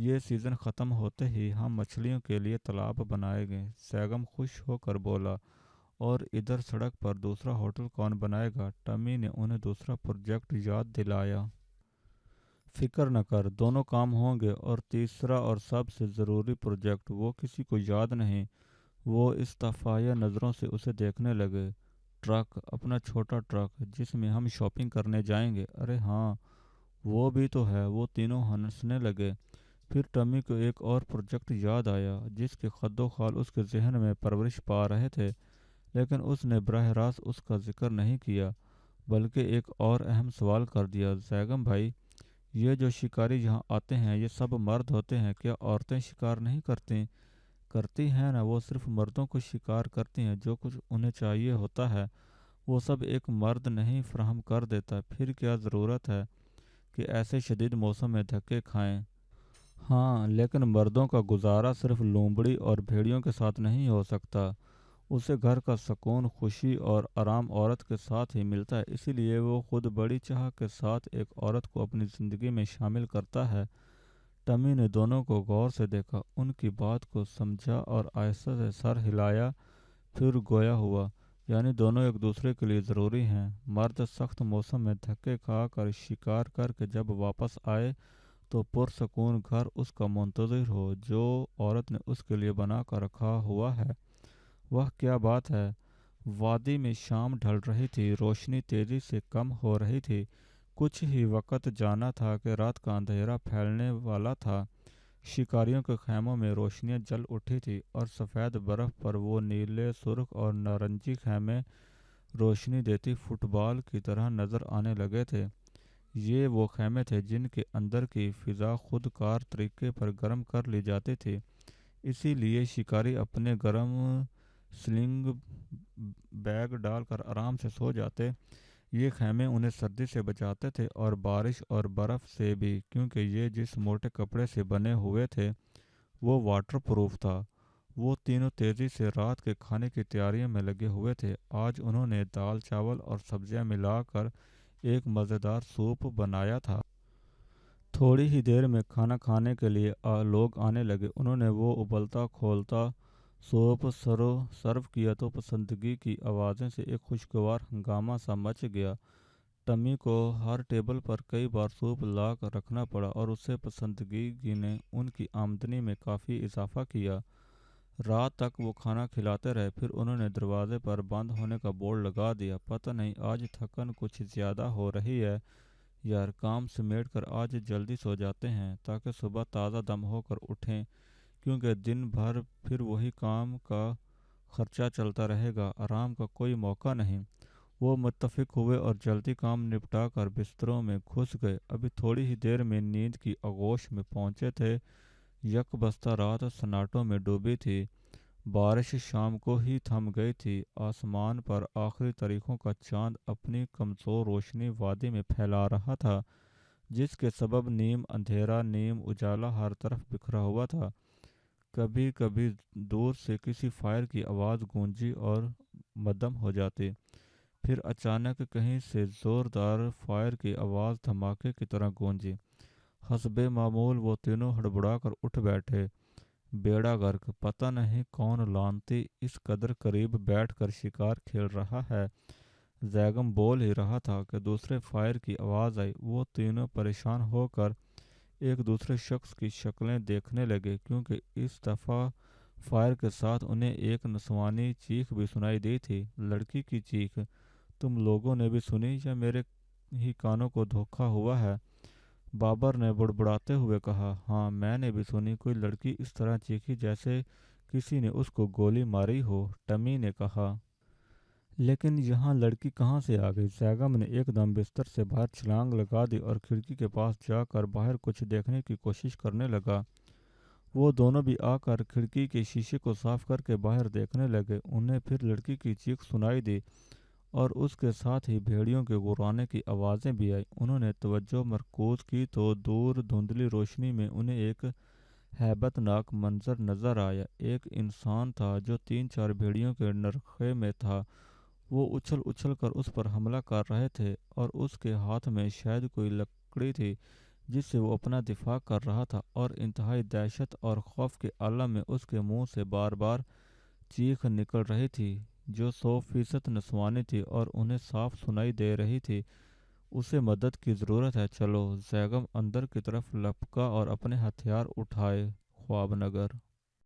یہ سیزن ختم ہوتے ہی ہم مچھلیوں کے لیے تالاب بنائیں گے، سیگم خوش ہو کر بولا۔ اور ادھر سڑک پر دوسرا ہوٹل کون بنائے گا؟ ٹمی نے انہیں دوسرا پروجیکٹ یاد دلایا۔ فکر نہ کر، دونوں کام ہوں گے۔ اور تیسرا اور سب سے ضروری پروجیکٹ، وہ کسی کو یاد نہیں۔ وہ استفایہ نظروں سے اسے دیکھنے لگے۔ ٹرک، اپنا چھوٹا ٹرک جس میں ہم شاپنگ کرنے جائیں گے۔ ارے ہاں، وہ بھی تو ہے۔ وہ تینوں ہنسنے لگے۔ پھر ٹمی کو ایک اور پروجیکٹ یاد آیا جس کے خد و خال اس کے ذہن میں پرورش پا رہے تھے، لیکن اس نے براہ راست اس کا ذکر نہیں کیا، بلکہ ایک اور اہم سوال کر دیا۔ زیگم بھائی، یہ جو شکاری یہاں آتے ہیں یہ سب مرد ہوتے ہیں، کیا عورتیں شکار نہیں کرتی؟ کرتی ہیں نا، وہ صرف مردوں کو شکار کرتی ہیں جو کچھ انہیں چاہیے ہوتا ہے وہ سب ایک مرد نہیں فراہم کر دیتا۔ پھر کیا ضرورت ہے کہ ایسے شدید موسم میں دھکے کھائیں؟ ہاں، لیکن مردوں کا گزارا صرف لومڑی اور بھیڑیوں کے ساتھ نہیں ہو سکتا۔ اسے گھر کا سکون، خوشی اور آرام عورت کے ساتھ ہی ملتا ہے، اسی لیے وہ خود بڑی چاہ کے ساتھ ایک عورت کو اپنی زندگی میں شامل کرتا ہے۔ ٹمی نے دونوں کو غور سے دیکھا، ان کی بات کو سمجھا اور آہستہ سے سر ہلایا، پھر گویا ہوا، یعنی دونوں ایک دوسرے کے لیے ضروری ہیں۔ مرد سخت موسم میں دھکے کھا کر شکار کر کے جب واپس آئے تو پرسکون گھر اس کا منتظر ہو جو عورت نے اس کے لیے بنا کر رکھا ہوا ہے۔ وہ کیا بات ہے! وادی میں شام ڈھل رہی تھی، روشنی تیزی سے کم ہو رہی تھی۔ کچھ ہی وقت جانا تھا کہ رات کا اندھیرا پھیلنے والا تھا۔ شکاریوں کے خیموں میں روشنیاں جل اٹھی تھیں اور سفید برف پر وہ نیلے، سرخ اور نارنجی خیمے روشنی دیتی فٹ بال کی طرح نظر آنے لگے تھے۔ یہ وہ خیمے تھے جن کے اندر کی فضا خود کار طریقے پر گرم کر لی جاتی تھی، اسی لیے شکاری اپنے گرم سلنگ بیگ ڈال کر آرام سے سو جاتے۔ یہ خیمے انہیں سردی سے بچاتے تھے اور بارش اور برف سے بھی، کیونکہ یہ جس موٹے کپڑے سے بنے ہوئے تھے وہ واٹر پروف تھا۔ وہ تینوں تیزی سے رات کے کھانے کی تیاریوں میں لگے ہوئے تھے۔ آج انہوں نے دال، چاول اور سبزیاں ملا کر ایک مزیدار سوپ بنایا تھا۔ تھوڑی ہی دیر میں کھانا کھانے کے لیے لوگ آنے لگے۔ انہوں نے وہ ابلتا کھولتا سوپ سرو کیا تو پسندگی کی آوازیں سے ایک خوشگوار ہنگامہ سا مچ گیا۔ ٹمی کو ہر ٹیبل پر کئی بار سوپ لا کر رکھنا پڑا اور اسے پسندگی نے ان کی آمدنی میں کافی اضافہ کیا۔ رات تک وہ کھانا کھلاتے رہے، پھر انہوں نے دروازے پر بند ہونے کا بورڈ لگا دیا۔ پتہ نہیں آج تھکن کچھ زیادہ ہو رہی ہے یار، کام سمیٹ کر آج جلدی سو جاتے ہیں تاکہ صبح تازہ دم ہو کر اٹھیں، کیونکہ دن بھر پھر وہی کام کا خرچہ چلتا رہے گا، آرام کا کوئی موقع نہیں۔ وہ متفق ہوئے اور جلدی کام نپٹا کر بستروں میں گھس گئے۔ ابھی تھوڑی ہی دیر میں نیند کی آغوش میں پہنچے تھے۔ یک بستہ رات سناٹوں میں ڈوبی تھی۔ بارش شام کو ہی تھم گئی تھی۔ آسمان پر آخری تاریخوں کا چاند اپنی کمزور روشنی وادی میں پھیلا رہا تھا، جس کے سبب نیم اندھیرا نیم اجالا ہر طرف بکھرا ہوا تھا۔ کبھی کبھی دور سے کسی فائر کی آواز گونجی اور مدھم ہو جاتی، پھر اچانک کہیں سے زوردار فائر کی آواز دھماکے کی طرح گونجی۔ حسب معمول وہ تینوں ہڑبڑا کر اٹھ بیٹھے۔ بیڑا غرق! پتہ نہیں کون لانتی اس قدر قریب بیٹھ کر شکار کھیل رہا ہے۔ زیگم بول ہی رہا تھا کہ دوسرے فائر کی آواز آئی۔ وہ تینوں پریشان ہو کر ایک دوسرے شخص کی شکلیں دیکھنے لگے، کیونکہ اس دفعہ فائر کے ساتھ انہیں ایک نسوانی چیخ بھی سنائی دی تھی، لڑکی کی چیخ۔ تم لوگوں نے بھی سنی یا میرے ہی کانوں کو دھوکہ ہوا ہے؟ بابر نے بڑبڑاتے ہوئے کہا۔ ہاں، میں نے بھی سنی، کوئی لڑکی اس طرح چیخی جیسے کسی نے اس کو گولی ماری ہو، ٹمی نے کہا۔ لیکن یہاں لڑکی کہاں سے آ گئی؟ زیگم نے ایک دم بستر سے باہر چھلانگ لگا دی اور کھڑکی کے پاس جا کر باہر کچھ دیکھنے کی کوشش کرنے لگا۔ وہ دونوں بھی آ کر کھڑکی کے شیشے کو صاف کر کے باہر دیکھنے لگے۔ انہیں پھر لڑکی کی چیخ سنائی دی اور اس کے ساتھ ہی بھیڑیوں کے گھرانے کی آوازیں بھی آئیں۔ انہوں نے توجہ مرکوز کی تو دور دھندلی روشنی میں انہیں ایک ہیبت ناک منظر نظر آیا۔ ایک انسان تھا جو 3-4 بھیڑیوں کے نرخے میں تھا۔ وہ اچھل اچھل کر اس پر حملہ کر رہے تھے اور اس کے ہاتھ میں شاید کوئی لکڑی تھی۔ جس سے وہ اپنا دفاع کر رہا تھا، اور انتہائی دہشت اور خوف کے عالم میں اس کے منہ سے بار بار چیخ نکل رہی تھی، جو 100% نسوانی تھی اور انہیں صاف سنائی دے رہی تھی: اسے مدد کی ضرورت ہے، چلو۔ زیگم اندر کی طرف لپکا اور اپنے ہتھیار اٹھائے۔ خواب نگر